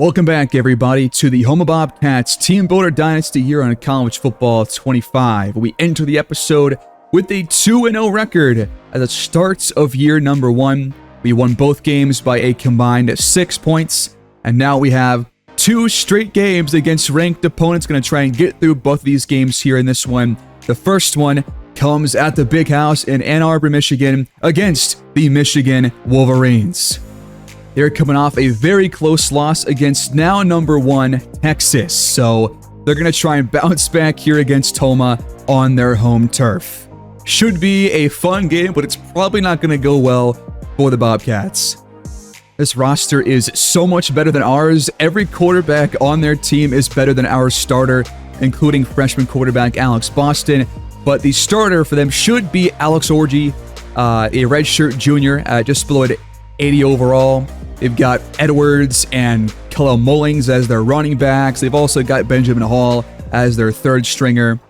Welcome back, everybody, to the Houma Bobcats Teambuilder Dynasty here on College Football 25. We enter the episode with a 2-0 record at the start of year number 1. We won both games by a combined 6 points, and now we have 2 straight games against ranked opponents. Going to try and get through both of these games here in this one. The first one comes at the Big House in Ann Arbor, Michigan, against the Michigan Wolverines. They're coming off a very close loss against now number 1 Texas, so they're going to try and bounce back here against Houma on their home turf. Should be a fun game, but it's probably not going to go well for the Bobcats. This roster is so much better than ours. Every quarterback on their team is better than our starter, including freshman quarterback Alex Boston, but the starter for them should be Alex Orji, a redshirt junior, just below 80 overall. They've got Edwards and Khalil Mullings as their running backs. They've also got Benjamin Hall as their third stringer.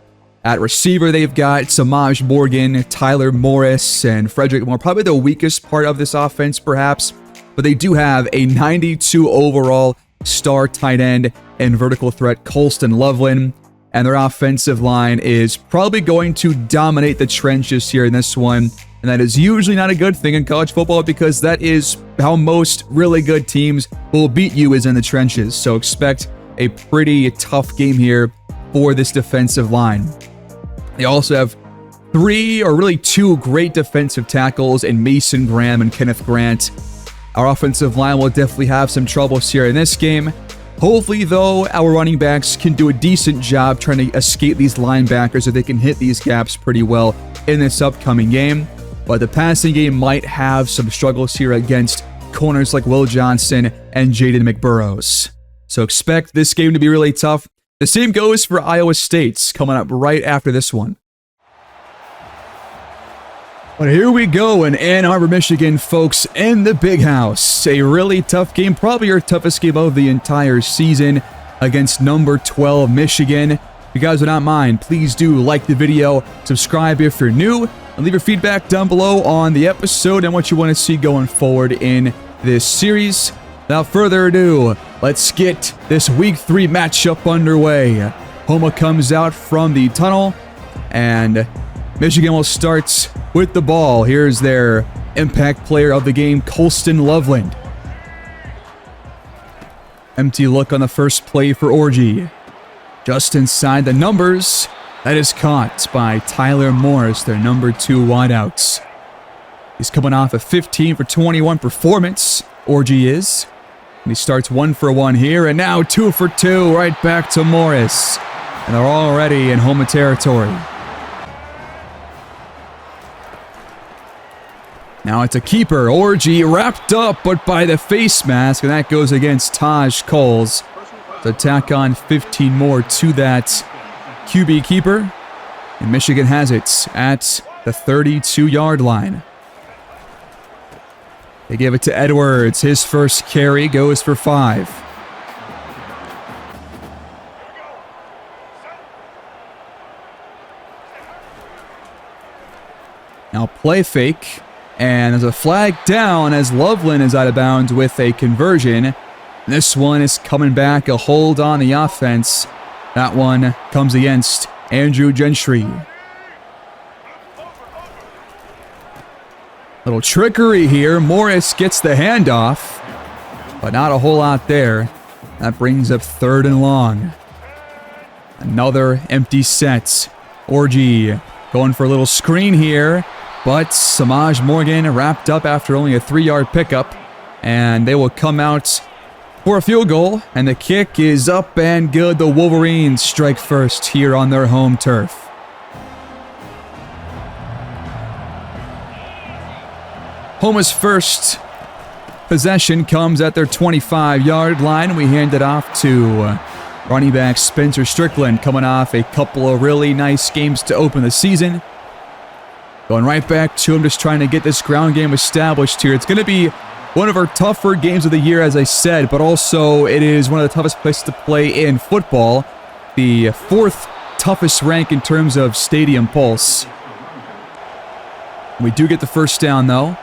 At receiver, they've got Samaj Morgan, Tyler Morris, and Frederick Moore. Probably the weakest part of this offense, perhaps. But they do have a 92 overall star tight end and vertical threat, Colston Loveland. And their offensive line is probably going to dominate the trenches here in this one. And that is usually not a good thing in college football because that is how most really good teams will beat you, is in the trenches. So expect a pretty tough game here for this defensive line. They also have 2 great defensive tackles in Mason Graham and Kenneth Grant. Our offensive line will definitely have some troubles here in this game. Hopefully, though, our running backs can do a decent job trying to escape these linebackers so they can hit these gaps pretty well in this upcoming game. But the passing game might have some struggles here against corners like Will Johnson and Jaden McBurrows. So expect this game to be really tough. The same goes for Iowa State coming up right after this one. But here we go in Ann Arbor, Michigan, folks, in the Big House. A really tough game, probably our toughest game of the entire season against number 12 Michigan. If you guys would not mind, please do like the video, subscribe if you're new, and leave your feedback down below on the episode and what you want to see going forward in this series. Without further ado, let's get this Week 3 matchup underway. Houma comes out from the tunnel, and Michigan will start with the ball. Here's their impact player of the game, Colston Loveland. Empty look on the first play for Orji. Just inside the numbers. That is caught by Tyler Morris, their number 2 wideouts. He's coming off a 15 for 21 performance. Orji is. And he starts 1 for 1 here, and now 2 for 2 right back to Morris. And they're already in Houma territory. Now it's a keeper. Orji wrapped up, but by the face mask, and that goes against Taj Coles. To tack on 15 more to that QB keeper. And Michigan has it at the 32-yard line. They give it to Edwards. His first carry goes for 5. Now play fake. And there's a flag down as Loveland is out of bounds with a conversion. This one is coming back, a hold on the offense. That one comes against Andrew Gentry. Little trickery here. Morris gets the handoff, but not a whole lot there. That brings up 3rd and long. Another empty set. Orji going for a little screen here, but Samaj Morgan wrapped up after only a 3-yard pickup, and they will come out for a field goal, and the kick is up and good. The Wolverines strike first here on their home turf. Houma's first possession comes at their 25-yard line. We hand it off to running back Spencer Strickland, coming off a couple of really nice games to open the season. Going right back to him, just trying to get this ground game established here. It's going to be one of our tougher games of the year, as I said, but also it is one of the toughest places to play in football. The 4th toughest rank in terms of stadium pulse. We do get the first down, though.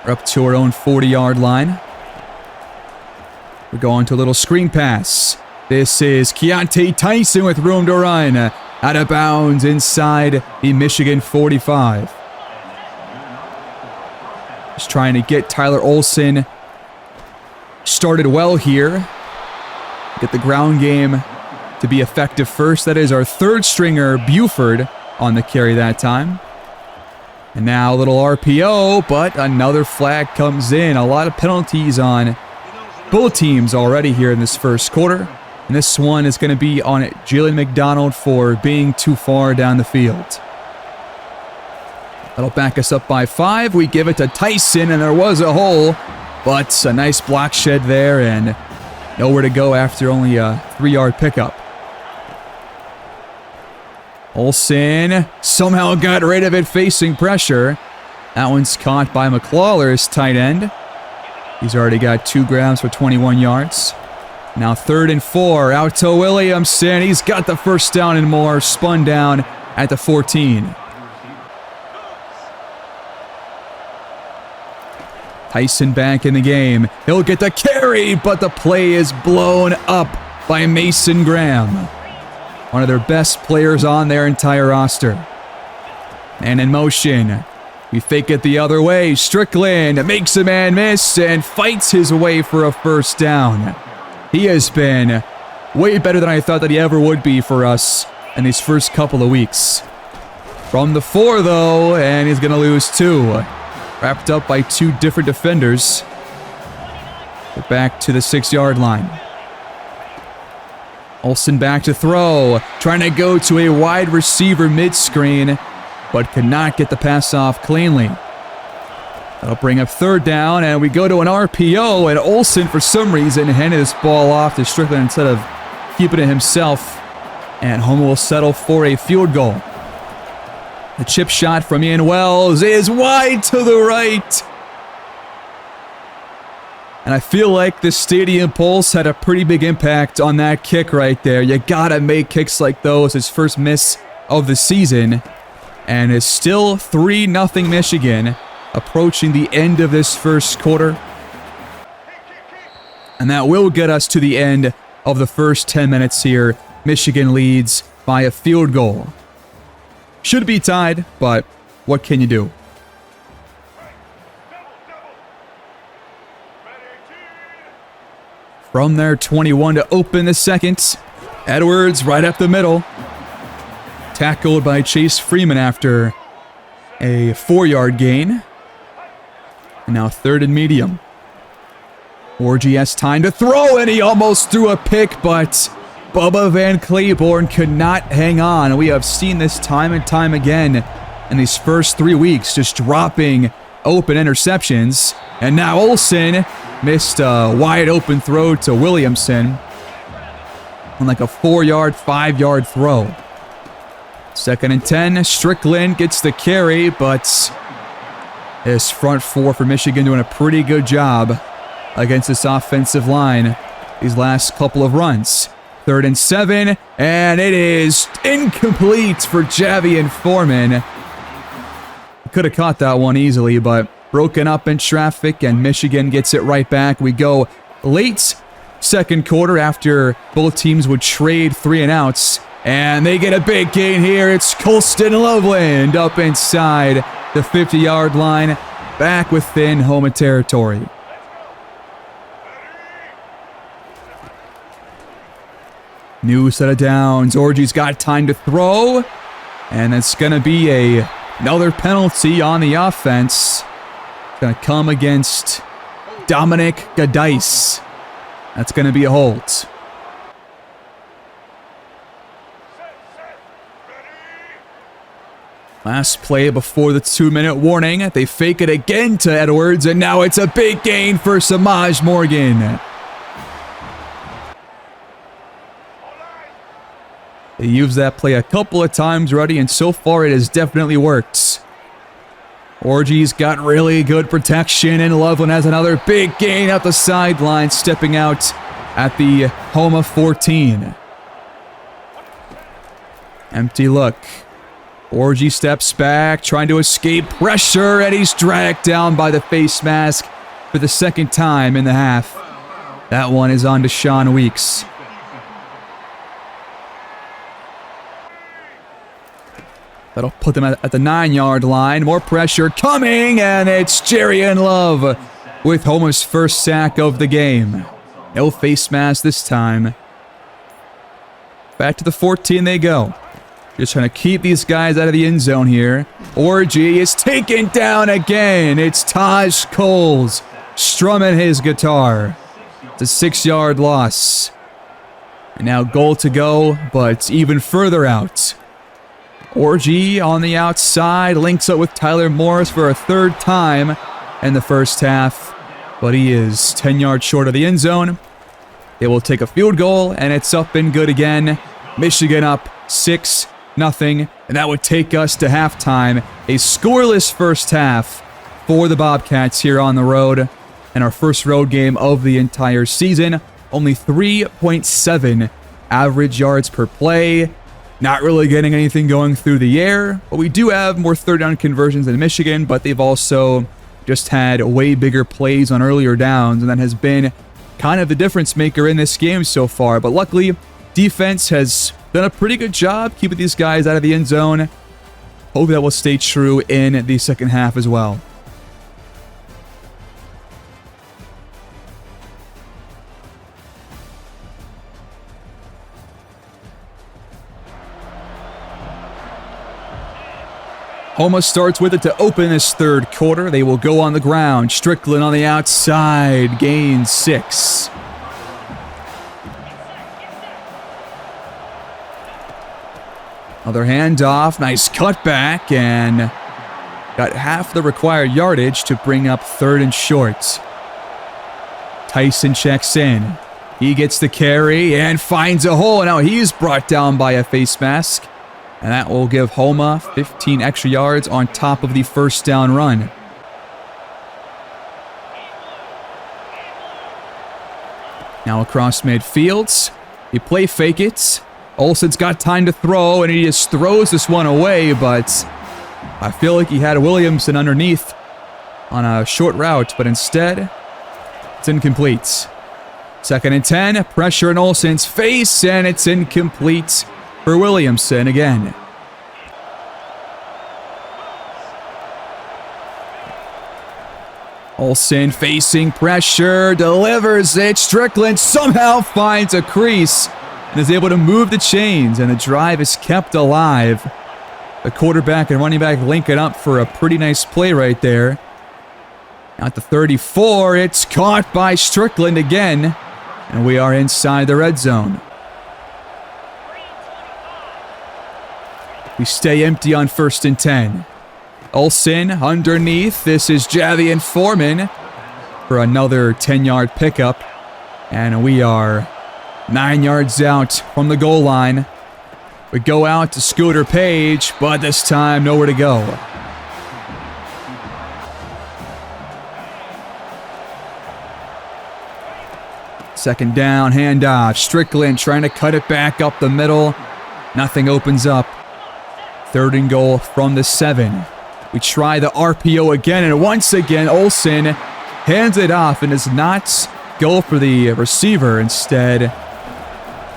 We're up to our own 40-yard line. We're going to a little screen pass. This is Keontae Tyson with room to run. Out of bounds inside the Michigan 45. Just trying to get Tyler Olsen started well here. Get the ground game to be effective first. That is our third stringer, Buford, on the carry that time. And now a little RPO, but another flag comes in. A lot of penalties on both teams already here in this first quarter. And this one is going to be on Jalen McDonald for being too far down the field. That'll back us up by 5. We give it to Tyson, and there was a hole, but a nice block shed there, and nowhere to go after only a 3-yard pickup. Olsen somehow got rid of it facing pressure. That one's caught by McLawler's tight end. He's already got 2 grabs for 21 yards. Now 3rd and 4, out to Williamson. He's got the first down and more, spun down at the 14. Tyson back in the game. He'll get the carry, but the play is blown up by Mason Graham. One of their best players on their entire roster. And in motion, we fake it the other way. Strickland makes a man miss and fights his way for a first down. He has been way better than I thought that he ever would be for us in these first couple of weeks. From the 4, though, and he's going to lose 2. Wrapped up by 2 different defenders. We're back to the 6-yard line. Olsen back to throw. Trying to go to a wide receiver mid-screen, but could not get the pass off cleanly. That'll bring up 3rd down, and we go to an RPO, and Olsen, for some reason, handed this ball off to Strickland instead of keeping it himself. And Houma will settle for a field goal. The chip shot from Ian Wells is wide to the right. And I feel like the stadium pulse had a pretty big impact on that kick right there. You gotta make kicks like those. His first miss of the season. And it's still 3-0 Michigan, approaching the end of this first quarter. And that will get us to the end of the first 10 minutes here. Michigan leads by a field goal. Should be tied, but what can you do? From their 21 to open the second. Edwards right up the middle. Tackled by Chase Freeman after a 4-yard gain. And now 3rd and medium. Orgy has time to throw, and he almost threw a pick, but Bubba Van Claiborne could not hang on. We have seen this time and time again in these first 3 weeks, just dropping open interceptions. And now Olsen missed a wide open throw to Williamson on like a 4-yard, 5-yard throw. 2nd and 10, Strickland gets the carry, but this front 4 for Michigan doing a pretty good job against this offensive line these last couple of runs. 3rd and 7, and it is incomplete for Javian Foreman. Could have caught that one easily, but broken up in traffic, and Michigan gets it right back. We go late second quarter after both teams would trade 3 and outs, and they get a big gain here. It's Colston Loveland up inside the 50-yard line, back within Houma territory. New set of downs. Orgy's got time to throw. And it's going to be another penalty on the offense. It's going to come against Dominic Gadice. That's going to be a hold. Last play before the 2-minute warning. They fake it again to Edwards, and now it's a big gain for Samaj Morgan. They used that play a couple of times already, and so far it has definitely worked. Orgy's got really good protection, and Loveland has another big gain out the sideline, stepping out at the Houma 14. Empty look. Orgy steps back, trying to escape pressure, and he's dragged down by the face mask for the 2nd time in the half. That one is on to Sean Weeks. That'll put them at the 9-yard line. More pressure coming, and it's Jarian Love with Houma's first sack of the game. No face mask this time. Back to the 14 they go. Just trying to keep these guys out of the end zone here. Orgy is taken down again. It's Taj Coles strumming his guitar. It's a 6-yard loss. And now goal to go, but even further out. Orgy on the outside, links up with Tyler Morris for a third time in the first half, but he is 10 yards short of the end zone. They will take a field goal, and it's up and good again. Michigan up 6-0, and that would take us to halftime. A scoreless first half for the Bobcats here on the road, and our first road game of the entire season. Only 3.7 average yards per play. Not really getting anything going through the air, but we do have more third down conversions than Michigan, but they've also just had way bigger plays on earlier downs, and that has been kind of the difference maker in this game so far. But luckily, defense has done a pretty good job keeping these guys out of the end zone. Hope that will stay true in the second half as well. Houma starts with it to open this third quarter. They will go on the ground. Strickland on the outside. Gains 6. Another handoff. Nice cutback. And got half the required yardage to bring up third and short. Tyson checks in. He gets the carry and finds a hole. Now he's brought down by a face mask. And that will give Houma 15 extra yards on top of the first down run. Now across midfield. He play fake it. Olsen's got time to throw, and he just throws this one away, but I feel like he had Williamson underneath on a short route, but instead, it's incomplete. 2nd and 10, pressure in Olsen's face, and it's incomplete for Williamson again. Olsen facing pressure, delivers it. Strickland somehow finds a crease and is able to move the chains, and the drive is kept alive. The quarterback and running back linking up for a pretty nice play right there. At the 34, it's caught by Strickland again, and we are inside the red zone. We stay empty on 1st and 10. Olsen underneath. This is Javian Foreman for another 10-yard pickup. And we are 9 yards out from the goal line. We go out to Scooter Page, but this time nowhere to go. Second down, handoff. Strickland trying to cut it back up the middle. Nothing opens up. 3rd and goal from the 7. We try the RPO again, and once again, Olsen hands it off and does not go for the receiver. Instead,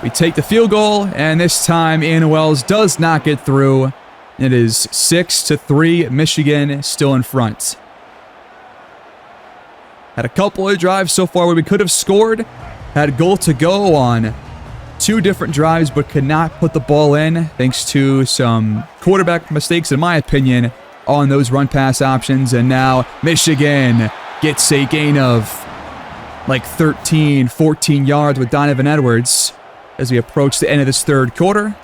we take the field goal, and this time Ian Wells does not get through. It is 6-3, Michigan still in front. Had a couple of drives so far where we could have scored. Had a goal to go on 2 different drives, but could not put the ball in thanks to some quarterback mistakes, in my opinion, on those run-pass options. And now Michigan gets a gain of like 13, 14 yards with Donovan Edwards as we approach the end of this third quarter.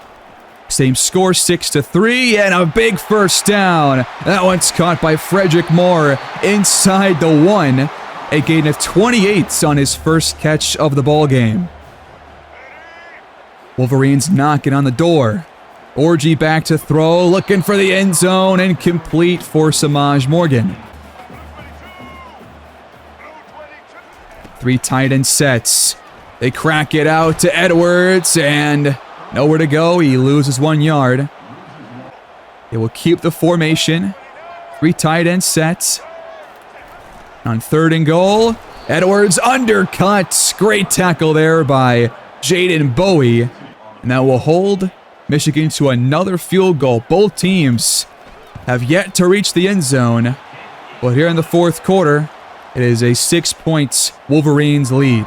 Same score, 6-3, and a big first down. That one's caught by Frederick Moore inside the 1. A gain of 28 on his first catch of the ball game. Wolverines knocking on the door. Orgy back to throw, looking for the end zone, incomplete for Samaj Morgan. 3 tight end sets. They crack it out to Edwards, and nowhere to go. He loses 1 yard. They will keep the formation. 3 tight end sets. On 3rd and goal, Edwards undercuts. Great tackle there by Jaden Bowie. And that will hold Michigan to another field goal. Both teams have yet to reach the end zone. But here in the fourth quarter, it is a 6-point Wolverines lead.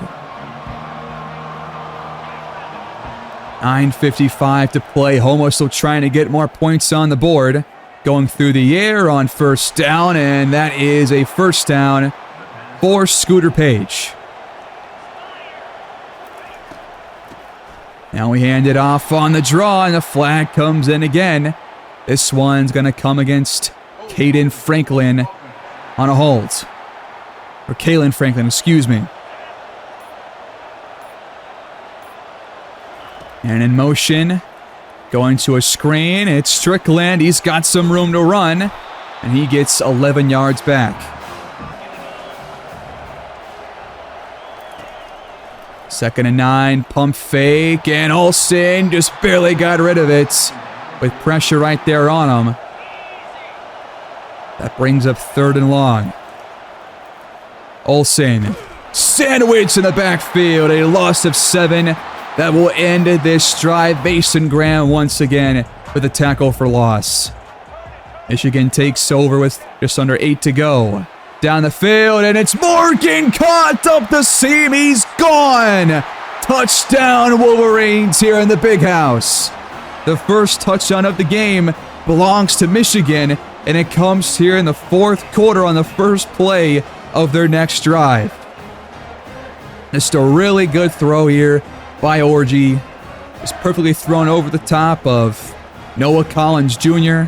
9:55 to play. Houma still trying to get more points on the board. Going through the air on first down, and that is a first down for Scooter Page. Now we hand it off on the draw, and the flag comes in again. This one's going to come against Caden Franklin on a hold. Or Kalen Franklin, excuse me. And in motion, going to a screen, it's Strickland. He's got some room to run, and he gets 11 yards back. Second and 9, pump fake, and Olsen just barely got rid of it with pressure right there on him. That brings up third and long. Olsen, sandwich in the backfield, a loss of 7. That will end this drive. Mason Graham once again with a tackle for loss. Michigan takes over with just under 8 to go. Down the field, and it's Morgan caught up the seam. He's gone. Touchdown Wolverines here in the Big House. The first touchdown of the game belongs to Michigan, and it comes here in the fourth quarter on the first play of their next drive. Just a really good throw here by Orji. It's perfectly thrown over the top of Noah Collins Jr.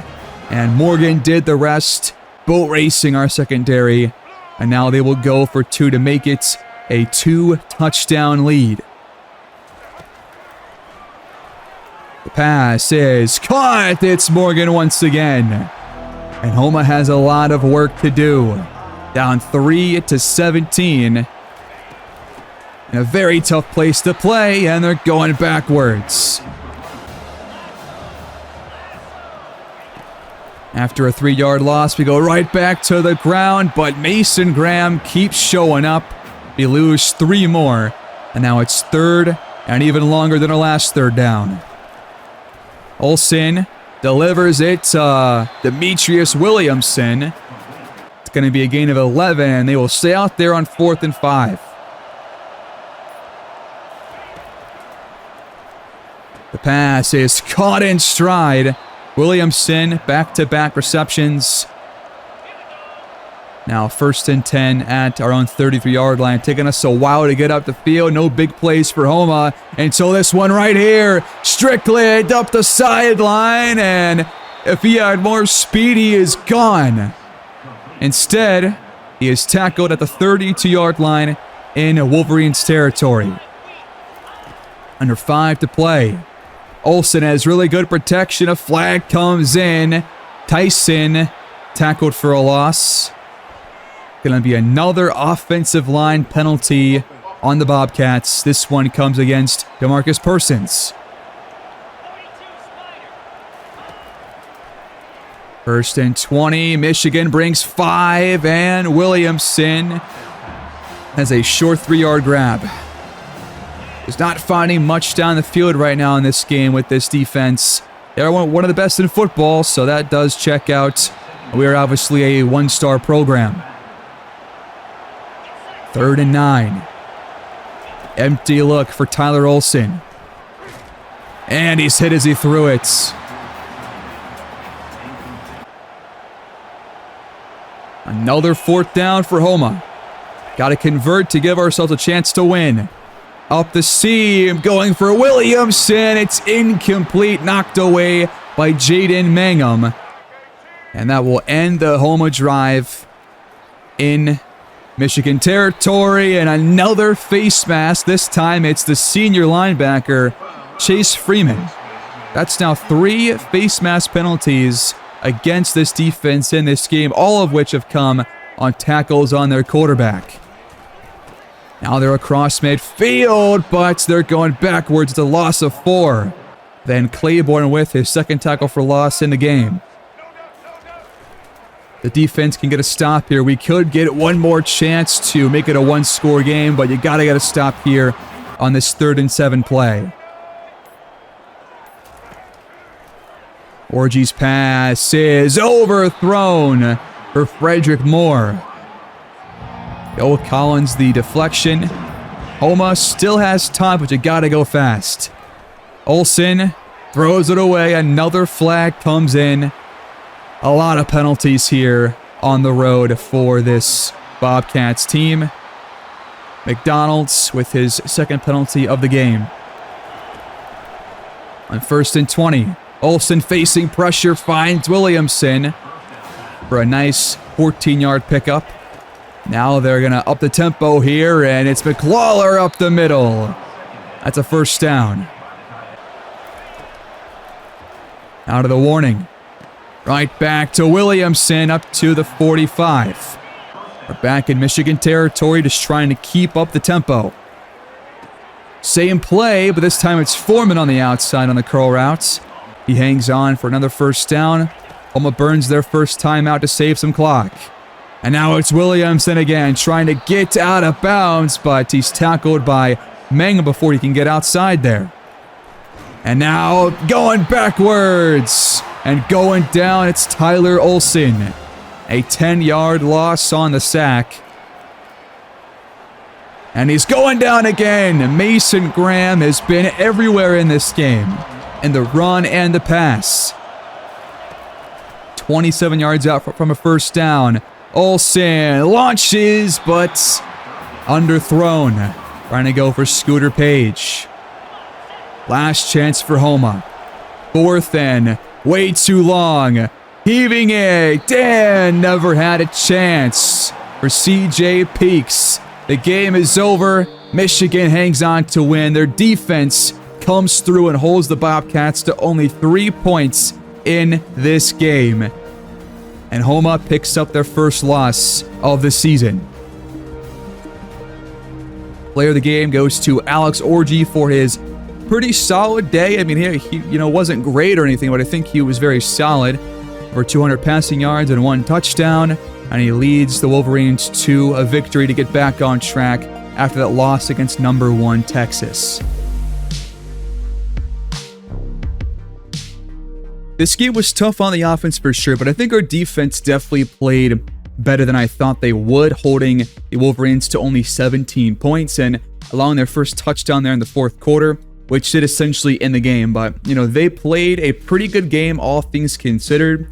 And Morgan did the rest, boat racing our secondary. And now they will go for 2 to make it a 2-touchdown lead. The pass is caught. It's Morgan once again. And Houma has a lot of work to do. Down 3-17. In a very tough place to play, and they're going backwards. After a 3-yard loss, we go right back to the ground, but Mason Graham keeps showing up. We lose 3 more, and now it's third and even longer than our last third down. Olsen delivers it to Demetrius Williamson. It's going to be a gain of 11, and they will stay out there on 4th and 5. The pass is caught in stride. Williamson, back-to-back receptions. Now 1st and 10 at our own 33-yard line. Taking us a while to get up the field. No big plays for Houma until this one right here. Strickland up the sideline, and if he had more speed, he is gone. Instead, he is tackled at the 32-yard line in Wolverines territory. Under 5 to play. Olsen has really good protection. A flag comes in. Tyson tackled for a loss. Going to be another offensive line penalty on the Bobcats. This one comes against DeMarcus Persons. 1st and 20. Michigan brings 5, and Williamson has a short 3-yard grab. Is not finding much down the field right now in this game with this defense. They're one of the best in football, so that does check out. We are obviously a 1-star program. 3rd and 9. Empty look for Tyler Olsen. And he's hit as he threw it. Another 4th down for Houma. Got to convert to give ourselves a chance to win. Up the seam, going for Williamson. It's incomplete, knocked away by Jaden Mangum. And that will end the Houma drive in Michigan territory. And another face mask. This time it's the senior linebacker, Chase Freeman. That's now 3 face mask penalties against this defense in this game, all of which have come on tackles on their quarterback. Now they're across midfield, but they're going backwards. It's a loss of 4. Then Claiborne with his 2nd tackle for loss in the game. The defense can get a stop here. We could get one more chance to make it a one-score game, but you gotta get a stop here on this 3rd and 7 play. Orgy's pass is overthrown for Frederick Moore. Go with Collins, the deflection. Houma still has time, but you gotta go fast. Olsen throws it away. Another flag comes in. A lot of penalties here on the road for this Bobcats team. McDonald's with his 2nd penalty of the game. On 1st and 20, Olsen facing pressure finds Williamson for a nice 14-yard pickup. Now they're going to up the tempo here, and it's McLawler up the middle. That's a 1st down. Out of the warning. Right back to Williamson up to the 45. We're back in Michigan territory, just trying to keep up the tempo. Same play, but this time it's Foreman on the outside on the curl routes. He hangs on for another 1st down. Houma burns their first timeout to save some clock. And now it's Williamson again, trying to get out of bounds, but he's tackled by Meng before he can get outside there. And now going backwards and going down, it's Tyler Olsen. A 10-yard loss on the sack. And he's going down again. Mason Graham has been everywhere in this game, in the run and the pass. 27 yards out from a 1st down. Olsen launches, but underthrown. Trying to go for Scooter Page. Last chance for Houma. 4th and way too long. Heaving it. Dan never had a chance for CJ Peaks. The game is over. Michigan hangs on to win. Their defense comes through and holds the Bobcats to only 3 points in this game. And Houma picks up their first loss of the season. Player of the game goes to Alex Orgy for his pretty solid day. I mean, he wasn't great or anything, but I think he was very solid. Over 200 passing yards and 1 touchdown. And he leads the Wolverines to a victory to get back on track after that loss against number 1 Texas. This game was tough on the offense for sure, but I think our defense definitely played better than I thought they would, holding the Wolverines to only 17 points and allowing their first touchdown there in the 4th quarter, which did essentially end the game. But, they played a pretty good game, all things considered.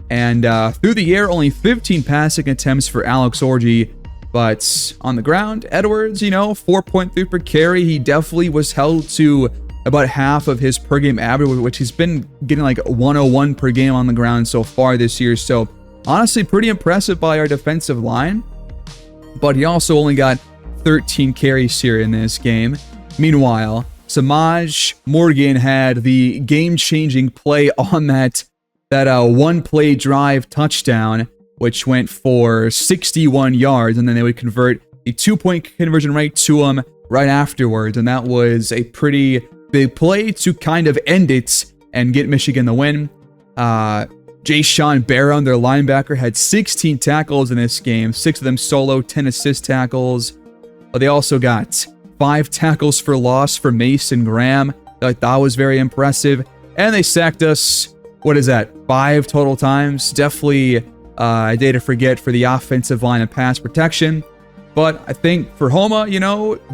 And through the air, only 15 passing attempts for Alex Orgy. But on the ground, Edwards, 4.3 per carry. He definitely was held to about half of his per game average, which he's been getting like 101 per game on the ground so far this year. So honestly, pretty impressive by our defensive line. But he also only got 13 carries here in this game. Meanwhile, Samaj Morgan had the game-changing play on that one-play drive touchdown, which went for 61 yards, and then they would convert a 2-point conversion right to him right afterwards, and that was a pretty big play to kind of end it and get Michigan the win. Jay Sean Barron, their linebacker, had 16 tackles in this game, 6 of them solo, 10 assist tackles, but they also got 5 tackles for loss for Mason Graham. That was very impressive, and they sacked us, 5 total times. Definitely a day to forget for the offensive line and pass protection. But I think for Houma,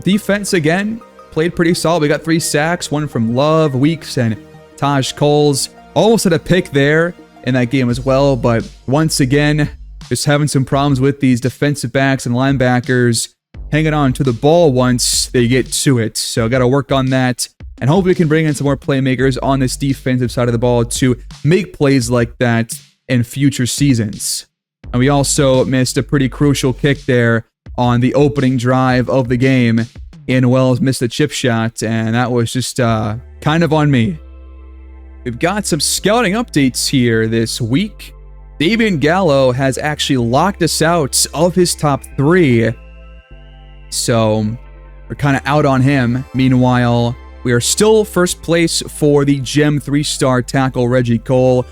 defense again played pretty solid. We got 3 sacks, 1 from Love, Weeks, and Taj Coles. Almost had a pick there in that game as well, but once again, just having some problems with these defensive backs and linebackers hanging on to the ball once they get to it. So got to work on that. And hopefully we can bring in some more playmakers on this defensive side of the ball to make plays like that in future seasons. And we also missed a pretty crucial kick there on the opening drive of the game. Ian Wells missed a chip shot, and that was just kind of on me. We've got some scouting updates here this week. Davian Gallo has actually locked us out of his top 3. So we're kind of out on him. Meanwhile, we are still first place for the Gem 3-star tackle Reggie Cole.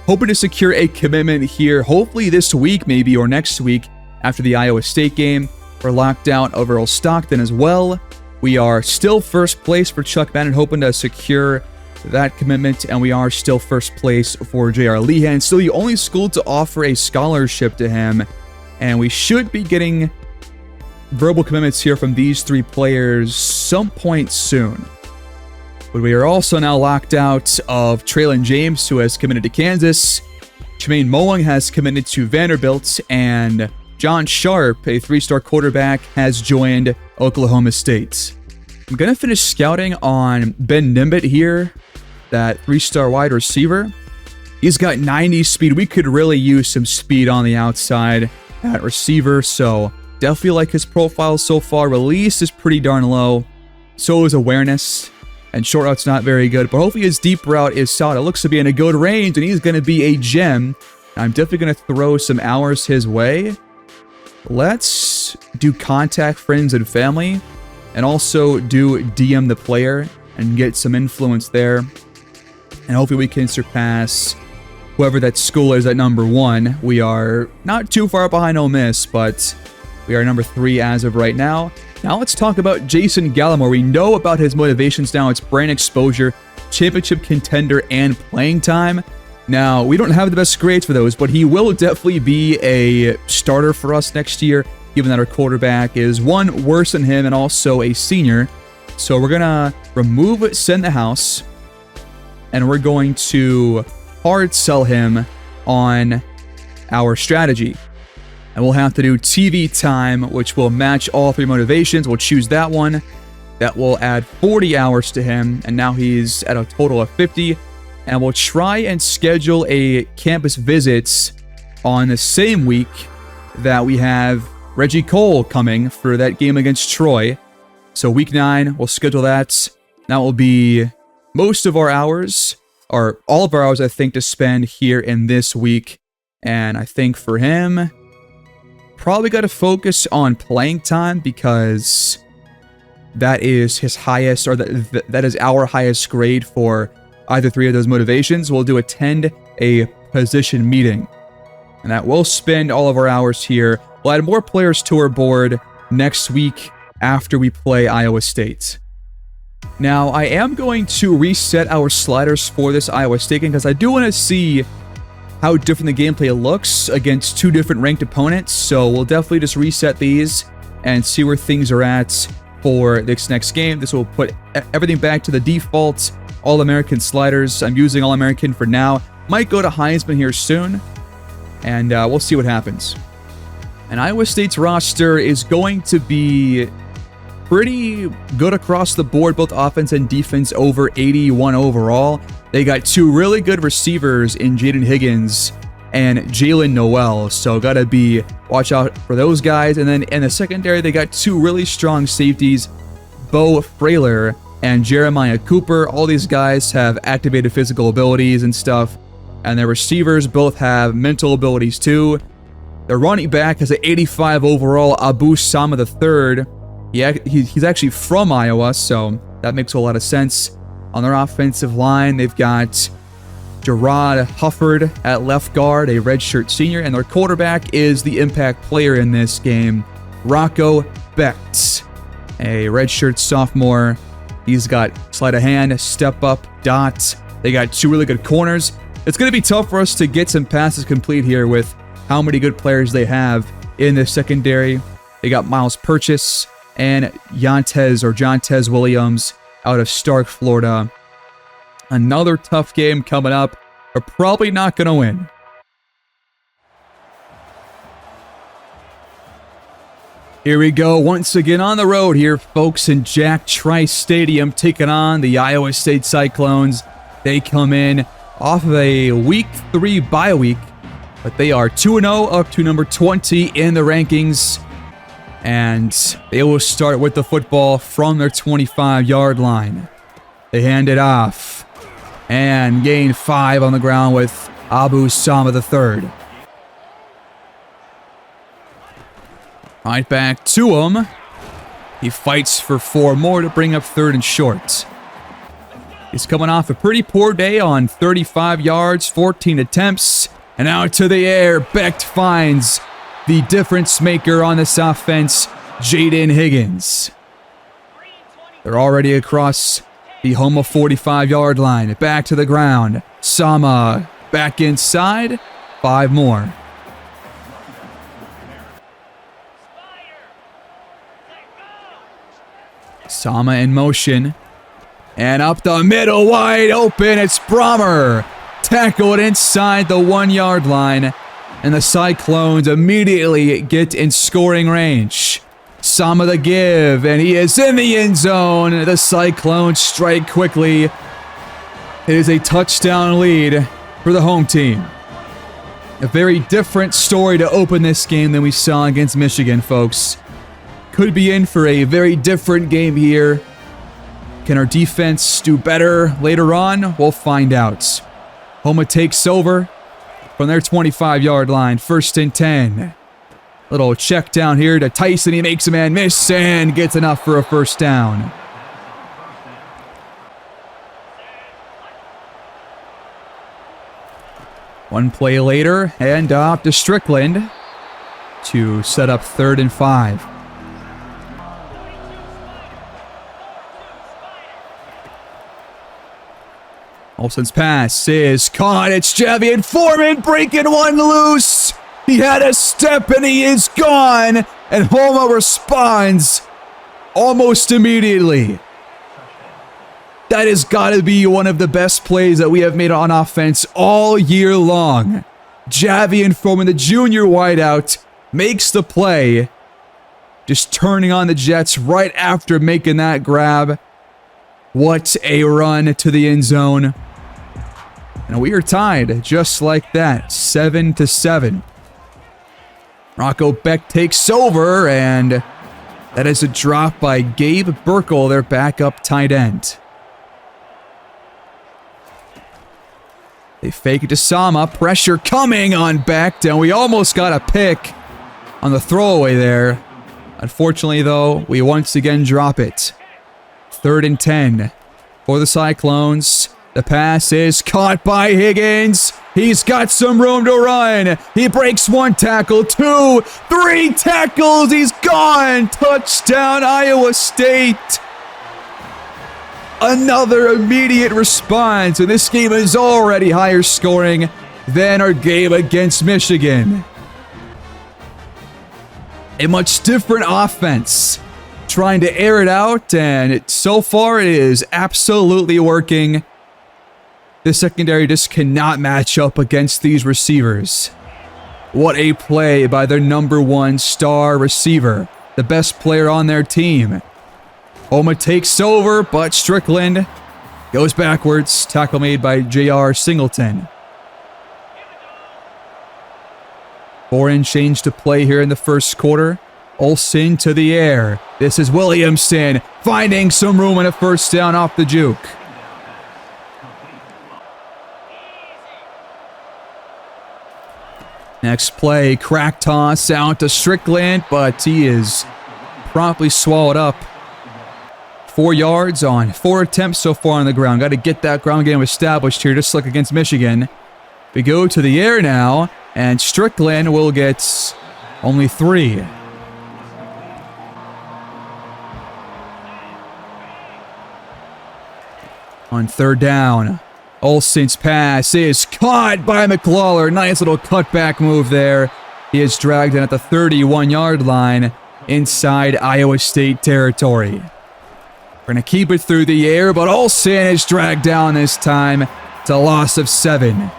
hoping to secure a commitment here, hopefully this week maybe, or next week after the Iowa State game. We're locked out of Earl Stockton as well. We are still first place for Chuck Bannon, hoping to secure that commitment, and we are still first place for J.R. Lehan, still the only school to offer a scholarship to him, and we should be getting verbal commitments here from these 3 players some point soon. But we are also now locked out of Traylon James, who has committed to Kansas. Tremaine Moang has committed to Vanderbilt, and John Sharp, a 3-star quarterback, has joined Oklahoma State. I'm going to finish scouting on Ben Nimbet here, that 3-star wide receiver. He's got 90 speed. We could really use some speed on the outside at receiver, so definitely like his profile so far. Release is pretty darn low. So is awareness. And short route's not very good, but hopefully his deep route is solid. It looks to be in a good range, and he's going to be a gem. I'm definitely going to throw some hours his way. Let's do contact friends and family, and also do DM the player and get some influence there. And hopefully we can surpass whoever that school is at number 1. We are not too far behind Ole Miss, but we are number 3 as of right now. Now let's talk about Jason Gallimore. We know about his motivations now. It's brand exposure, championship contender, and playing time. Now, we don't have the best grades for those, but he will definitely be a starter for us next year, given that our quarterback is, 1, worse than him, and also a senior. So we're going to remove Send the House, and we're going to hard sell him on our strategy. And we'll have to do TV time, which will match all 3 motivations. We'll choose that one. That will add 40 hours to him, and now he's at a total of 50. And we'll try and schedule a campus visits on the same week that we have Reggie Cole coming for that game against Troy. So week 9, we'll schedule that. That will be most of our hours, or all of our hours, I think, to spend here in this week. And I think for him, probably got to focus on playing time, because that is his highest, or that is our highest grade for either 3 of those motivations. We'll do attend a position meeting, and that will spend all of our hours here. We'll add more players to our board next week after we play Iowa State. Now, I am going to reset our sliders for this Iowa State game, because I do want to see how different the gameplay looks against 2 different ranked opponents. So we'll definitely just reset these and see where things are at for this next game. This will put everything back to the default All-American sliders. I'm using All-American for now. Might go to Heisman here soon, and we'll see what happens. And Iowa State's roster is going to be pretty good across the board, both offense and defense, over 81 overall. They got 2 really good receivers in Jaden Higgins and Jalen Noel, so gotta be watch out for those guys. And then in the secondary, they got 2 really strong safeties, Bo Frailer and Jeremiah Cooper. All these guys have activated physical abilities and stuff, and their receivers both have mental abilities too. Their running back has an 85 overall, Abu Sama III. Yeah, he's actually from Iowa, so that makes a lot of sense. On their offensive line, they've got Gerard Hufford at left guard, a redshirt senior, and their quarterback is the impact player in this game, Rocco Becht, a redshirt sophomore. He's got sleight of hand, step up, dot. They got 2 really good corners. It's going to be tough for us to get some passes complete here with how many good players they have in the secondary. They got Miles Purchase and Jontez Williams out of Stark, Florida. Another tough game coming up. We're probably not going to win. Here we go once again on the road here, folks, in Jack Trice Stadium, taking on the Iowa State Cyclones. They come in off of a week 3 bye week, but they are 2-0, up to number 20 in the rankings. And they will start with the football from their 25-yard line. They hand it off and gain 5 on the ground with Abu Sama III. Right back to him. He fights for 4 more to bring up 3rd and short. He's coming off a pretty poor day on 35 yards, 14 attempts, and out to the air. Becht finds the difference maker on this offense, Jaden Higgins. They're already across the Houma 45-yard line. Back to the ground. Sama back inside. 5 more. Sama in motion. And up the middle, wide open. It's Brommer. Tackled inside the 1-yard line. And the Cyclones immediately get in scoring range. Sama the give, and he is in the end zone. The Cyclones strike quickly. It is a touchdown lead for the home team. A very different story to open this game than we saw against Michigan, folks. Could be in for a very different game here. Can our defense do better later on? We'll find out. Houma takes over from their 25-yard line. 1st and 10. Little check down here to Tyson. He makes a man miss and gets enough for a 1st down. One play later, hand off to Strickland to set up 3rd and 5. Olsen's pass is caught. It's Javian Foreman breaking one loose. He had a step and he is gone. And Houma responds almost immediately. That has got to be one of the best plays that we have made on offense all year long. Javian Foreman, the junior wideout, makes the play. Just turning on the Jets right after making that grab. What a run to the end zone. And we are tied just like that, 7-7. Rocco Becht takes over, and that is a drop by Gabe Burkle, their backup tight end. They fake it to Sama, pressure coming on Becht, and we almost got a pick on the throwaway there. Unfortunately, though, we once again drop it. 3rd and 10 for the Cyclones. The pass is caught by Higgins. He's got some room to run. He breaks 1 tackle, 2, 3 tackles. He's gone. Touchdown, Iowa State. Another immediate response. And this game is already higher scoring than our game against Michigan. A much different offense. Trying to air it out, and so far it is absolutely working. The secondary just cannot match up against these receivers. What a play by their #1 star receiver, the best player on their team. Houma takes over, but Strickland goes backwards. Tackle made by J.R. Singleton. 4 and change to play here in the 1st quarter. Olsen to the air. This is Williamson finding some room and a 1st down off the juke. Next play, crack toss out to Strickland, but he is promptly swallowed up. 4 yards on 4 attempts so far on the ground. Got to get that ground game established here, just like against Michigan. We go to the air now, and Strickland will get only 3. On 3rd down, Olsen's pass is caught by McLaurin. Nice little cutback move there. He is dragged in at the 31-yard line inside Iowa State territory. We're going to keep it through the air, but Olsen is dragged down this time. It's a loss of 7.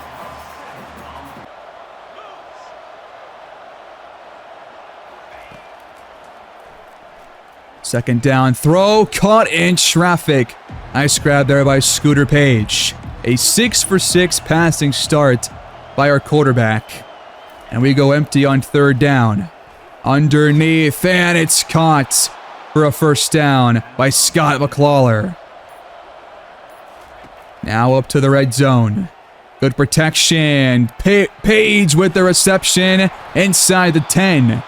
Second down throw, caught in traffic. Nice grab there by Scooter Page. A 6-for-6 passing start by our quarterback. And we go empty on 3rd down. Underneath, and it's caught for a 1st down by Scott McLaurin. Now up to the red zone. Good protection. Page with the reception inside the 10.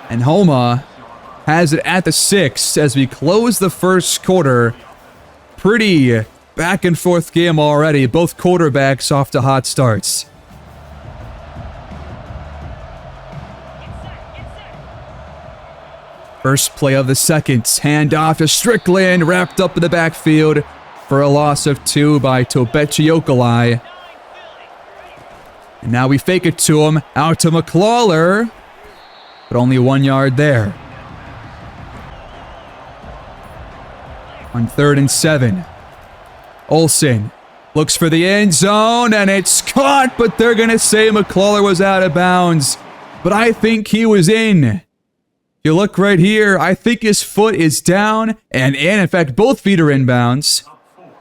And Houma has it at the 6 as we close the 1st quarter. Pretty back and forth game already. Both quarterbacks off to hot starts. First play of the second. Handoff to Strickland, wrapped up in the backfield for a loss of 2 by Tobetchiokolai. And now we fake it to him. Out to McClawler. But only 1 yard there. On 3rd and 7. Olsen looks for the end zone, and it's caught, but they're going to say McClawler was out of bounds. But I think he was in. You look right here, I think his foot is down and in. In fact, both feet are inbounds.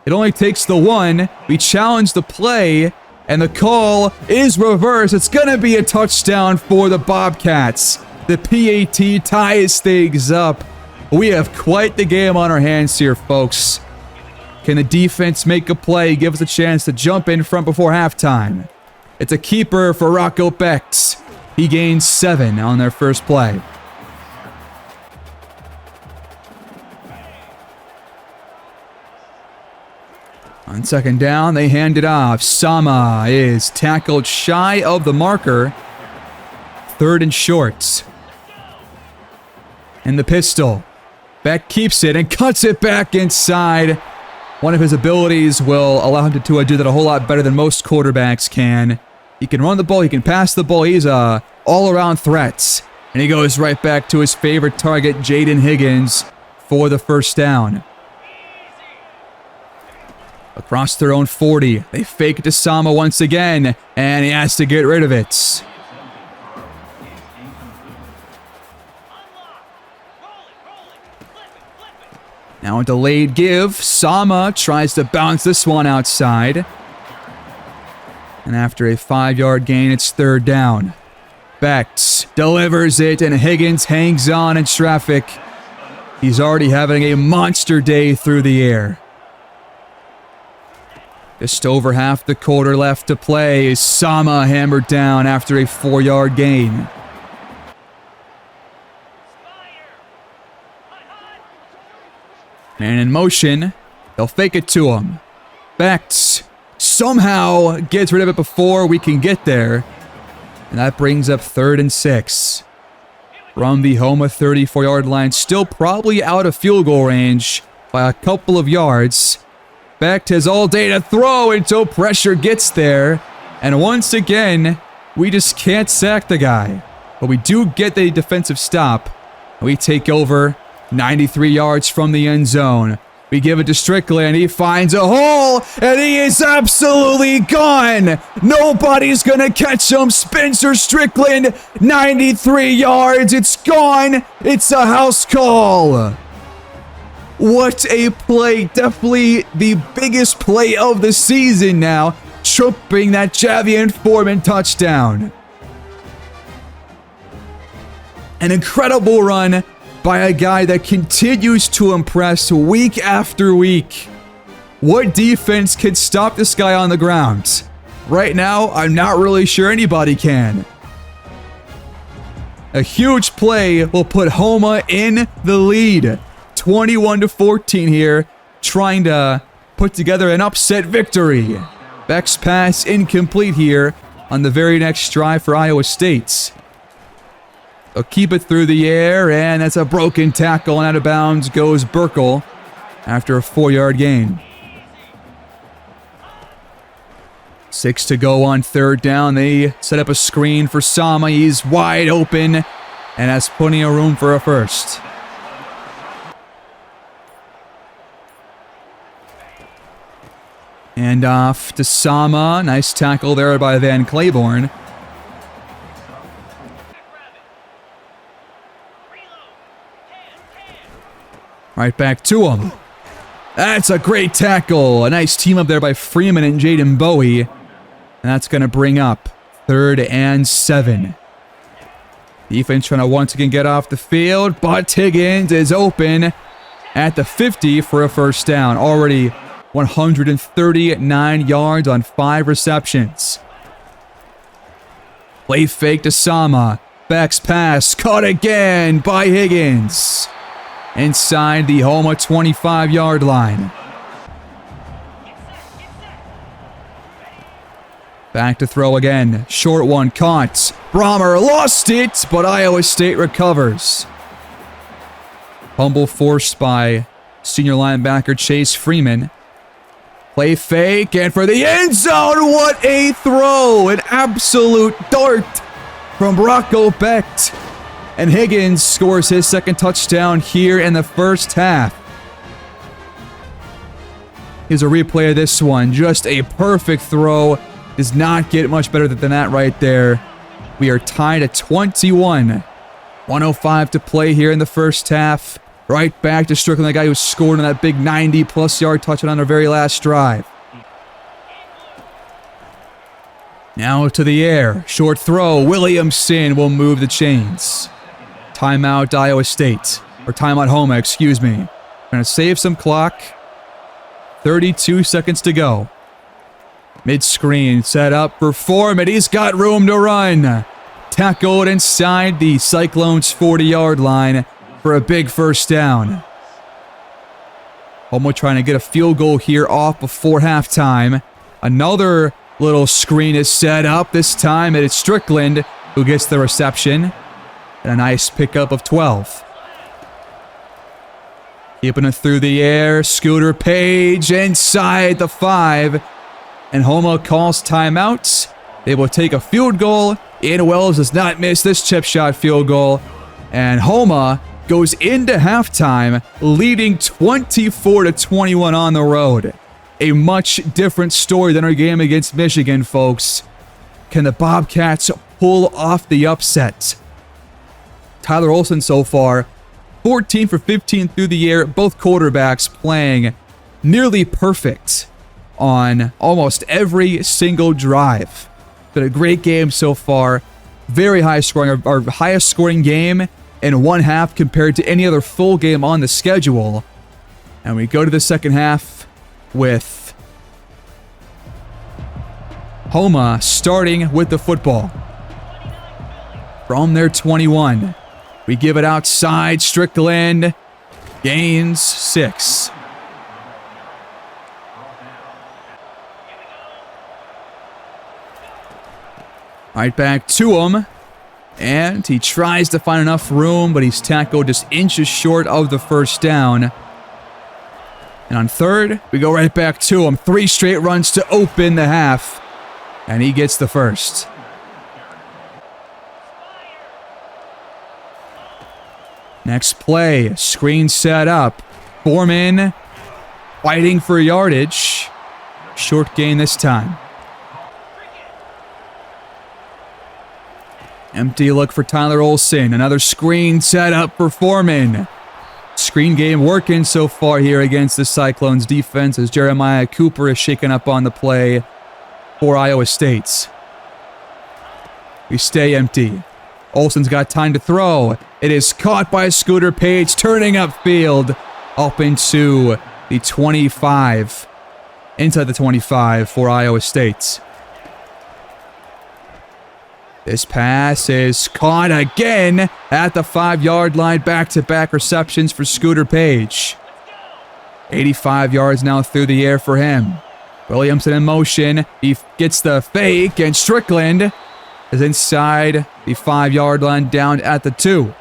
It only takes the one. We challenge the play, and the call is reversed. It's going to be a touchdown for the Bobcats. The PAT ties things up. We have quite the game on our hands here, folks. Can the defense make a play, give us a chance to jump in front before halftime? It's a keeper for Rocco Bex. He gains 7 on their first play. On second down, they hand it off. Sama is tackled shy of the marker. 3rd and short. And the pistol. Beck keeps it and cuts it back inside. One of his abilities will allow him to do that a whole lot better than most quarterbacks can. He can run the ball, he can pass the ball. He's a all-around threat. And he goes right back to his favorite target, Jaden Higgins, for the first down. Across their own 40. They fake it to Sama once again, and he has to get rid of it. Now a delayed give. Sama tries to bounce this one outside. And after a 5-yard gain, it's 3rd down. Bex delivers it, and Higgins hangs on in traffic. He's already having a monster day through the air. Just over half the quarter left to play. Sama hammered down after a 4-yard gain. And in motion, they'll fake it to him. Bex somehow gets rid of it before we can get there. And that brings up 3rd and 6. From the Houma 34-yard line, still probably out of field goal range by a couple of yards. Becht has all day to throw until pressure gets there. And once again, we just can't sack the guy. But we do get the defensive stop. We take over 93 yards from the end zone. We give it to Strickland. He finds a hole, and he is absolutely gone. Nobody's going to catch him. Spencer Strickland, 93 yards. It's gone. It's a house call. What a play. Definitely the biggest play of the season now. Tripping that Javian Foreman touchdown. An incredible run by a guy that continues to impress week after week. What defense can stop this guy on the ground? Right now, I'm not really sure anybody can. A huge play will put Houma in the lead. 21-14 here, trying to put together an upset victory. Beck's pass incomplete here on the very next drive for Iowa State. They'll keep it through the air, and that's a broken tackle, and out of bounds goes Burkle after a 4-yard gain. 6 to go on 3rd down. They set up a screen for Sama. He's wide open and has plenty of room for a first. And off to Sama. Nice tackle there by Van Claiborne. Right back to him. That's a great tackle. A nice team up there by Freeman and Jaden Bowie. And that's going to bring up 3rd and 7. Defense trying to once again get off the field, but Higgins is open at the 50 for a first down. Already 139 yards on 5 receptions. Play fake to Sama. Beck's pass caught again by Higgins. Inside the Houma 25-yard line. Back to throw again. Short one caught. Brahmer lost it, but Iowa State recovers. Fumble forced by senior linebacker Chase Freeman. Play fake, and for the end zone, what a throw! An absolute dart from Rocco Becht. And Higgins scores his second touchdown here in the first half. Here's a replay of this one. Just a perfect throw. Does not get much better than that right there. We are tied at 21. 1:05 to play here in the first half. Right back to Strickland, the guy who scored on that big 90-plus yard touchdown on our very last drive. Now to the air. Short throw. Williamson will move the chains. Timeout Iowa State. Or timeout Houma, excuse me. Trying to save some clock. 32 seconds to go. Mid-screen set up for Foreman. He's got room to run. Tackled inside the Cyclones' 40-yard line for a big first down. Houma trying to get a field goal here off before halftime. Another little screen is set up. This time it is Strickland who gets the reception. And a nice pickup of 12. Keeping it through the air. Scooter Page inside the 5. And Houma calls timeouts. They will take a field goal. Ian Wells does not miss this chip shot field goal. And Houma goes into halftime leading 24-21 on the road. A much different story than our game against Michigan, folks. Can the Bobcats pull off the upset? Tyler Olsen so far, 14 for 15 through the air. Both quarterbacks playing nearly perfect on almost every single drive. Been a great game so far. Very high scoring. Our highest scoring game in one half compared to any other full game on the schedule. And we go to the second half with Houma starting with the football. From their 21. We give it outside. Strickland gains 6. Right back to him. And he tries to find enough room, but he's tackled just inches short of the first down. And on third, we go right back to him. 3 straight runs to open the half. And he gets the first. Next play, screen set up. Foreman fighting for yardage. Short gain this time. Empty look for Tyler Olsen. Another screen set up for Foreman. Screen game working so far here against the Cyclones defense as Jeremiah Cooper is shaken up on the play for Iowa State. We stay empty. Olsen's got time to throw. It is caught by Scooter Page, turning upfield up into the 25. Inside the 25 for Iowa State. This pass is caught again at the 5-yard line. Back-to-back receptions for Scooter Page. 85 yards now through the air for him. Williamson in motion. He gets the fake, and Strickland is inside the 5-yard line down at the 2.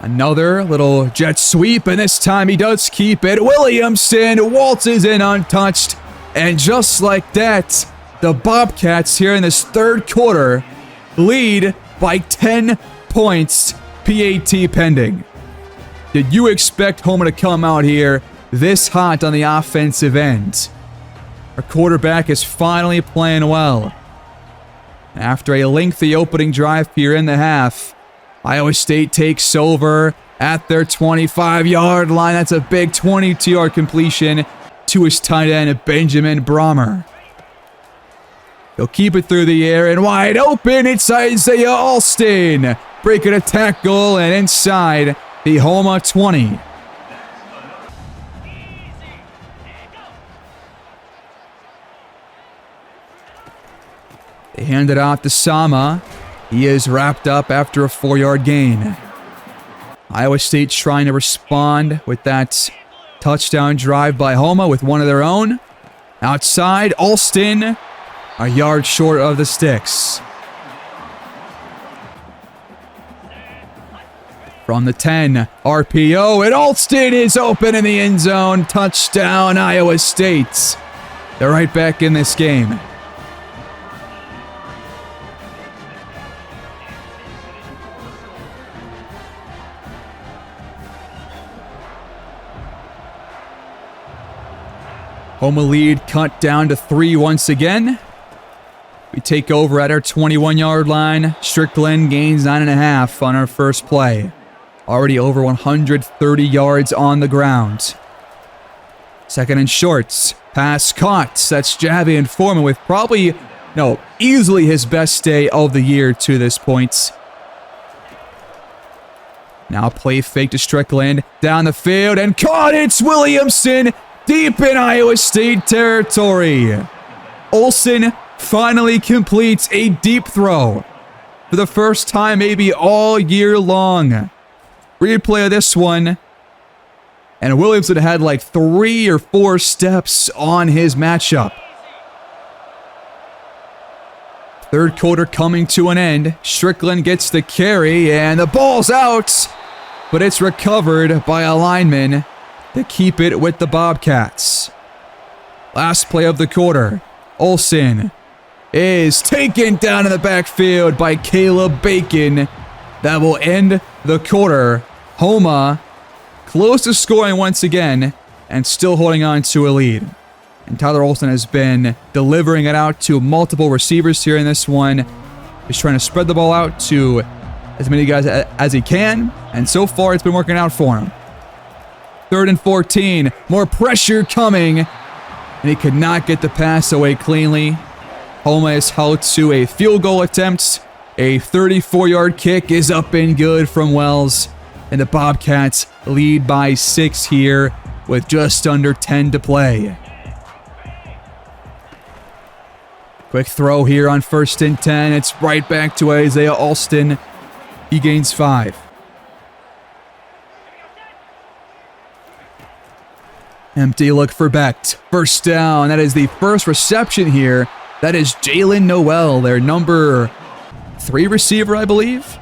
Another little jet sweep, and this time he does keep it. Williamson waltzes in untouched, and just like that, the Bobcats here in this third quarter lead by 10 points, PAT pending. Did you expect Houma to come out here this hot on the offensive end? Our quarterback is finally playing well. After a lengthy opening drive here in the half, Iowa State takes over at their 25-yard line. That's a big 22-yard completion to his tight end, Benjamin Brahmer. He'll keep it through the air and wide open. It's Isaiah Alston breaking a tackle and inside the Houma 20. They hand it off to Sama. He is wrapped up after a 4-yard gain. Iowa State trying to respond with that touchdown drive by Houma with one of their own. Outside, Alston, a yard short of the sticks. From the 10, RPO, and Alston is open in the end zone. Touchdown, Iowa State. They're right back in this game. Houma lead cut down to 3 once again. We take over at our 21-yard line. Strickland gains 9.5 on our first play. Already over 130 yards on the ground. Second and shorts. Pass caught. That's Javian Foreman with probably, easily his best day of the year to this point. Now play fake to Strickland. Down the field and caught. It's Williamson deep in Iowa State territory. Olsen finally completes a deep throw for the first time maybe all year long. Replay of this one. And Williamson had like 3 or 4 steps on his matchup. Third quarter coming to an end. Strickland gets the carry and the ball's out. But it's recovered by a lineman to keep it with the Bobcats. Last play of the quarter. Olsen is taken down in the backfield by Caleb Bacon. That will end the quarter. Houma close to scoring once again and still holding on to a lead. And Tyler Olsen has been delivering it out to multiple receivers here in this one. He's trying to spread the ball out to as many guys as he can. And so far it's been working out for him. 3rd and 14. More pressure coming. And he could not get the pass away cleanly. Houma is held to a field goal attempt. A 34-yard kick is up and good from Wells. And the Bobcats lead by 6 here with just under 10 to play. Quick throw here on 1st and 10. It's right back to Isaiah Alston. He gains 5. Empty look for Becht. First down. That is the first reception here. That is Jalen Noel, their number 3 receiver, I believe.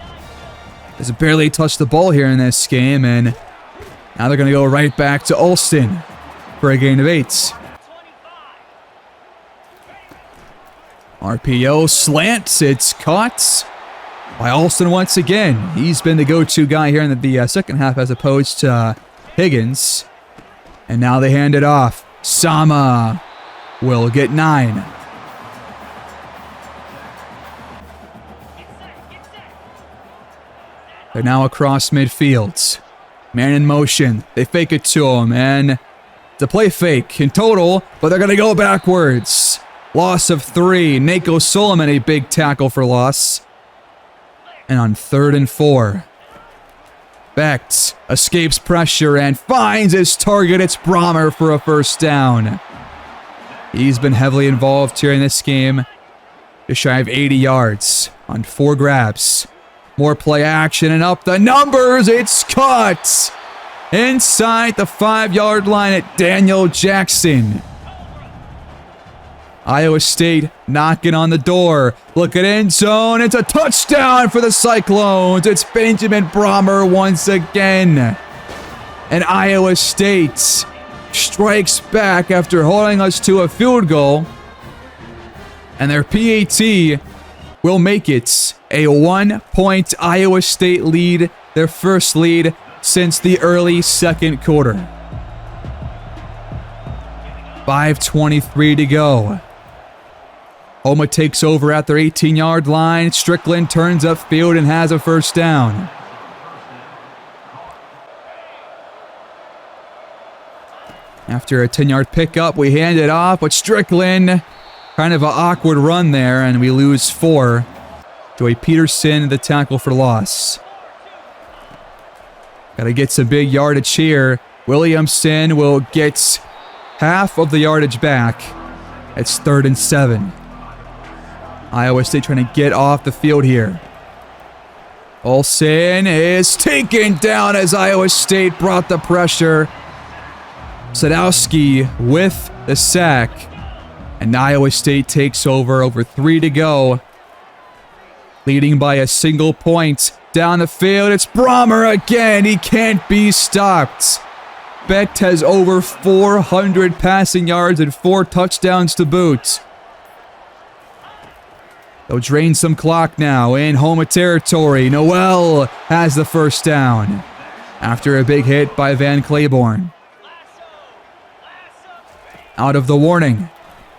Has barely touched the ball here in this game, and now they're going to go right back to Alston for a gain of 8. RPO slants. It's caught by Alston once again. He's been the go-to guy here in the second half as opposed to Higgins. And now they hand it off. Sama will get 9. They're now across midfield. Man in motion. They fake it to him, and it's a play fake in total, but they're going to go backwards. Loss of 3. Nako Solomon, a big tackle for loss. And on 3rd and 4. Becht escapes pressure and finds his target. It's Brahmer for a first down. He's been heavily involved here in this game. Just shy of 80 yards on 4 grabs. More play action and up the numbers. It's cut inside the 5-yard line at Daniel Jackson. Iowa State knocking on the door. Look at end zone. It's a touchdown for the Cyclones. It's Benjamin Brahmer once again. And Iowa State strikes back after holding us to a field goal. And their PAT will make it a 1-point Iowa State lead, their first lead since the early second quarter. 5:23 to go. Houma takes over at their 18-yard line. Strickland turns upfield and has a first down. After a 10-yard pickup, we hand it off, but Strickland, kind of an awkward run there, and we lose 4. Joey Peterson, the tackle for loss. Got to get some big yardage here. Williamson will get half of the yardage back. It's 3rd and 7. Iowa State trying to get off the field here. Olsen is taken down as Iowa State brought the pressure. Sadowski with the sack. And Iowa State takes over 3 to go. Leading by a single point. Down the field, it's Brahmer again. He can't be stopped. Becht has over 400 passing yards and 4 touchdowns to boot. They'll drain some clock now in Houma territory. Noel has the first down after a big hit by Van Claiborne. Out of the warning,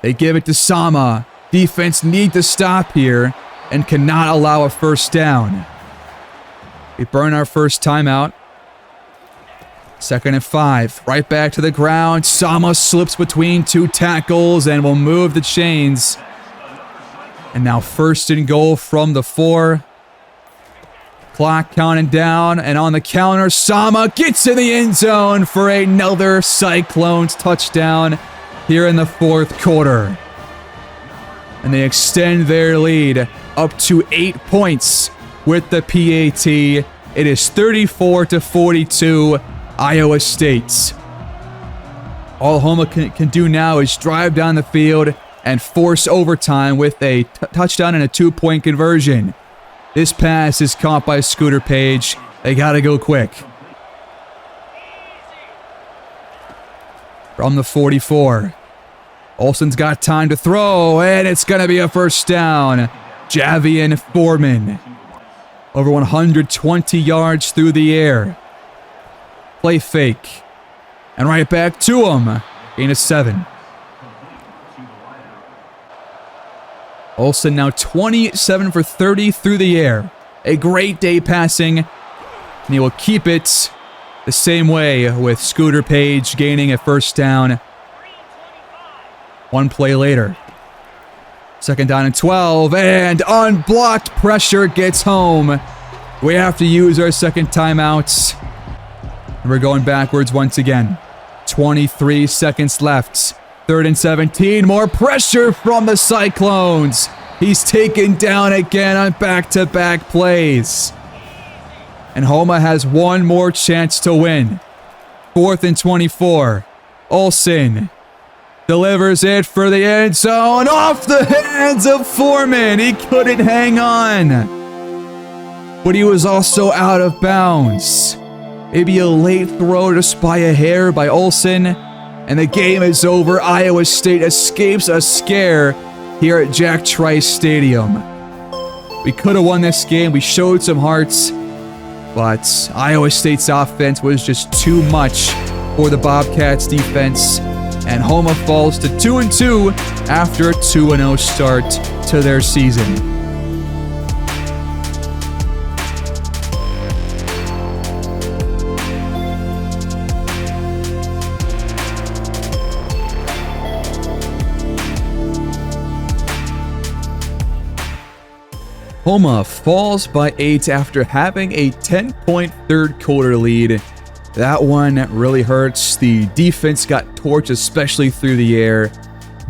they give it to Sama. Defense need to stop here and cannot allow a first down. We burn our first timeout. 2nd and 5. Right back to the ground. Sama slips between 2 tackles and will move the chains. And now 1st and goal from the 4. Clock counting down, and on the counter, Sama gets in the end zone for another Cyclones touchdown here in the 4th quarter. And they extend their lead up to 8 points with the PAT. It is 34-42, Iowa State. All Houma can do now is drive down the field and force overtime with a touchdown and a 2-point conversion. This pass is caught by Scooter Page. They gotta go quick. From the 44. Olsen's got time to throw, and it's gonna be a first down. Javian Foreman. Over 120 yards through the air. Play fake. And right back to him. Gain of 7. Olsen now 27 for 30 through the air. A great day passing. And he will keep it the same way with Scooter Page gaining a first down. 1 play later. 2nd down and 12. And unblocked pressure gets home. We have to use our second timeouts. And we're going backwards once again. 23 seconds left. 3rd and 17. More pressure from the Cyclones. He's taken down again on back-to-back plays. And Houma has one more chance to win. 4th and 24. Olsen delivers it for the end zone. Off the hands of Foreman. He couldn't hang on. But he was also out of bounds. Maybe a late throw to spy a hair by Olsen. And the game is over. Iowa State escapes a scare here at Jack Trice Stadium. We could have won this game. We showed some hearts. But Iowa State's offense was just too much for the Bobcats defense. And Houma falls to 2-2 after a 2-0 start to their season. Houma falls by 8 after having a 10-point 3rd quarter lead. That one really hurts. The defense got torched, especially through the air.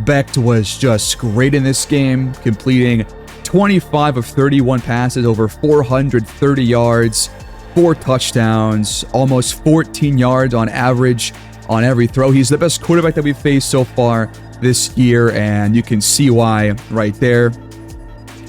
Becht was just great in this game, completing 25 of 31 passes, over 430 yards, 4 touchdowns, almost 14 yards on average on every throw. He's the best quarterback that we've faced so far this year, and you can see why right there.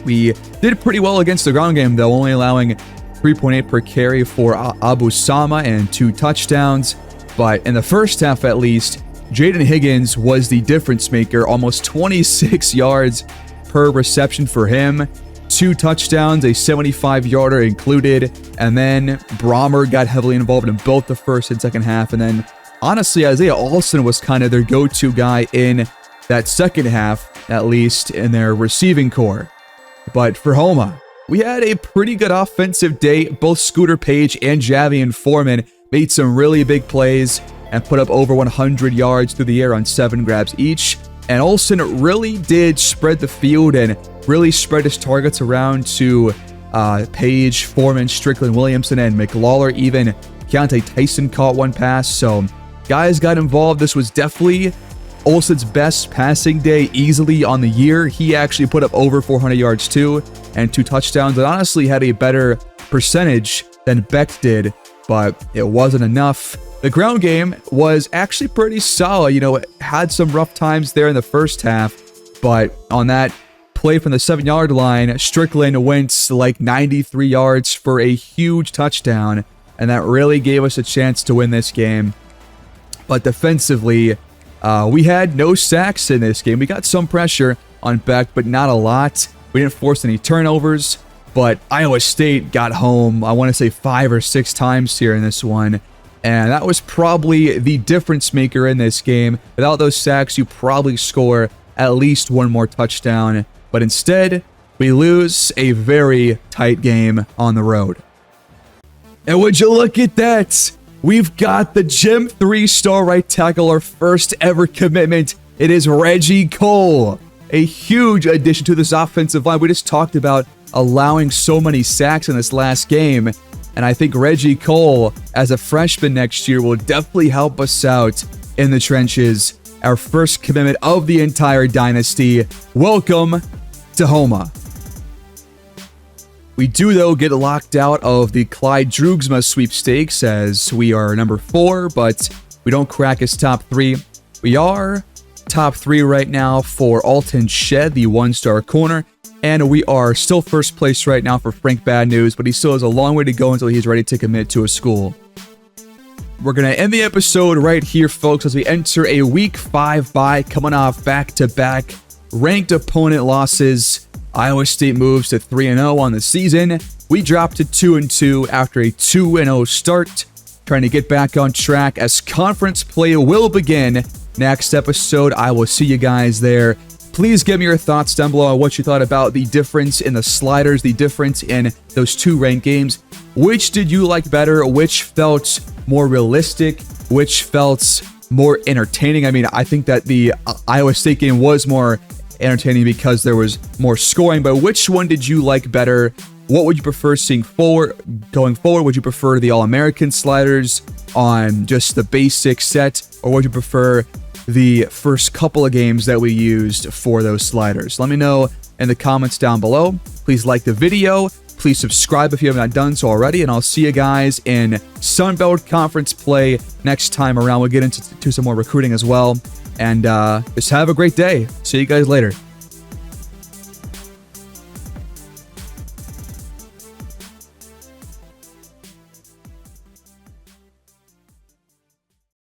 We did pretty well against the ground game, though, only allowing 3.8 per carry for Abu Sama and 2 touchdowns. But in the first half, at least, Jaden Higgins was the difference maker, almost 26 yards per reception for him. 2 touchdowns, a 75-yarder included. And then Brahmer got heavily involved in both the first and second half. And then, honestly, Isaiah Alston was kind of their go-to guy in that second half, at least in their receiving core. But for Houma, we had a pretty good offensive day. Both Scooter Page and Javian Foreman made some really big plays and put up over 100 yards through the air on 7 grabs each. And Olsen really did spread the field and really spread his targets around to Page, Foreman, Strickland, Williamson, and McLawler. Even Keontae Tyson caught 1 pass. So guys got involved. This was definitely Olsen's best passing day easily on the year. He actually put up over 400 yards too and 2 touchdowns, and honestly had a better percentage than Becht did, but it wasn't enough. The ground game was actually pretty solid. You know, it had some rough times there in the first half, but on that play from the 7-yard line, Strickland went like 93 yards for a huge touchdown, and that really gave us a chance to win this game. But defensively, we had no sacks in this game. We got some pressure on Beck, but not a lot. We didn't force any turnovers, but Iowa State got home, I want to say 5 or 6 times here in this one. And that was probably the difference maker in this game. Without those sacks, you probably score at least one more touchdown. But instead, we lose a very tight game on the road. And would you look at that? We've got the Gym 3-star right tackle, our first ever commitment. It is Reggie Cole. A huge addition to this offensive line. We just talked about allowing so many sacks in this last game. And I think Reggie Cole, as a freshman next year, will definitely help us out in the trenches. Our first commitment of the entire dynasty. Welcome to Houma. We do, though, get locked out of the Clyde Droogsma sweepstakes as we are number 4, but we don't crack his top 3. We are top 3 right now for Alton Shed, the 1-star corner. And we are still first place right now for Frank Bad News, but he still has a long way to go until he's ready to commit to a school. We're going to end the episode right here, folks, as we enter a Week 5 bye, coming off back-to-back ranked opponent losses. Iowa State moves to 3-0 on the season. We dropped to 2-2 after a 2-0 start, trying to get back on track as conference play will begin next episode. I will see you guys there. Please give me your thoughts down below on what you thought about the difference in the sliders, the difference in those 2 ranked games. Which did you like better? Which felt more realistic? Which felt more entertaining? I mean, I think that the Iowa State game was more entertaining because there was more scoring, but which one did you like better? What would you prefer seeing going forward? Would you prefer the All-American sliders on just the basic set, or would you prefer the first couple of games that we used for those sliders? Let me know in the comments down below. Please like the video. Please subscribe if you have not done so already, and I'll see you guys in Sun Belt Conference play next time around. We'll get into some more recruiting as well, and just have a great day. See you guys later.